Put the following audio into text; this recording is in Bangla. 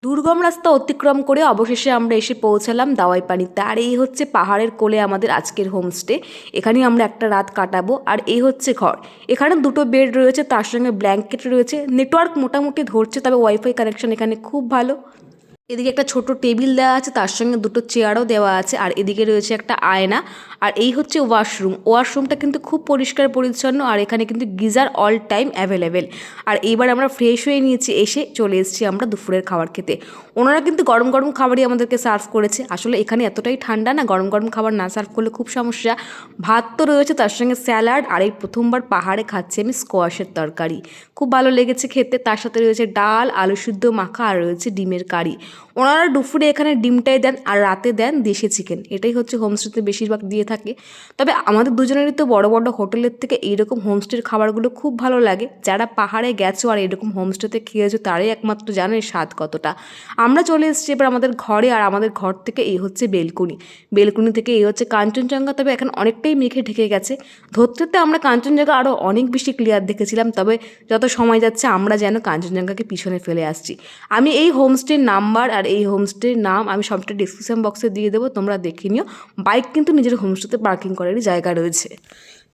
দুর্গম রাস্তা অতিক্রম করে অবশেষে আমরা এসে পৌঁছালাম দাওয়াইপানিতে। আর এই হচ্ছে পাহাড়ের কোলে আমাদের আজকের হোমস্টে। এখানেই আমরা একটা রাত কাটাবো। আর এই হচ্ছে ঘর। এখানে দুটো বেড রয়েছে, তার সঙ্গে ব্ল্যাঙ্কেট রয়েছে। নেটওয়ার্ক মোটামুটি ধরছে, তবে ওয়াইফাই কানেকশন এখানে খুব ভালো। এদিকে একটা ছোট টেবিল দেওয়া আছে, তার সঙ্গে দুটো চেয়ারও দেওয়া আছে। আর এদিকে রয়েছে একটা আয়না। আর এই হচ্ছে ওয়াশরুমটা কিন্তু খুব পরিষ্কার পরিচ্ছন্ন। আর এখানে কিন্তু গিজার অল টাইম অ্যাভেলেবেল। আর এইবার আমরা ফ্রেশ হয়ে নিয়েছি, এসে চলে এসেছি আমরা দুপুরের খাবার খেতে। ওনারা কিন্তু গরম গরম খাবারই আমাদেরকে সার্ভ করেছে। আসলে এখানে এতটাই ঠান্ডা না, গরম গরম খাবার না সার্ভ করলে খুব সমস্যা। ভাত তো রয়েছে, তার সঙ্গে স্যালাড। আর এই প্রথমবার পাহাড়ে খাচ্ছি আমি স্কোয়াশের তরকারি, খুব ভালো লেগেছে খেতে। তার সাথে রয়েছে ডাল, আলু সিদ্ধ মাখা, আর রয়েছে ডিমের কারি। ওনারা দুপুরে এখানে ডিমটাই দেন, আর রাতে দেন দেশি চিকেন। এটাই হচ্ছে হোমস্টেতে বেশিরভাগ দিয়ে থাকে। তবে আমাদের দুজনেরই তো বড় বড় হোটেলের থেকে এইরকম হোমস্টের খাবারগুলো খুব ভালো লাগে। যারা পাহাড়ে গেছো আর এরকম হোমস্টেতে খেয়েছো তারাই একমাত্র জানে স্বাদ কতটা। আমরা চলে এসেছি এবার আমাদের ঘরে। আর আমাদের ঘর থেকে এই হচ্ছে বেলকুনি থেকে এই হচ্ছে কাঞ্চনজঙ্ঘা। তবে এখন অনেকটাই মেঘে ঢেকে গেছে। ধরতে আমরা কাঞ্চনজঙ্ঘা আরও অনেক বেশি ক্লিয়ার দেখেছিলাম, তবে যত সময় যাচ্ছে আমরা যেন কাঞ্চনজঙ্ঘাকে পিছনে ফেলে আসছি। আমি এই হোমস্টের নাম্বার আর এই হোমস্টের নাম আমি সবটা ডিসক্রিপশন বক্সে দিয়ে দেবো, তোমরা দেখে নিও। বাইক কিন্তু নিজের হোমস্টেতে পার্কিং করারই জায়গা রয়েছে।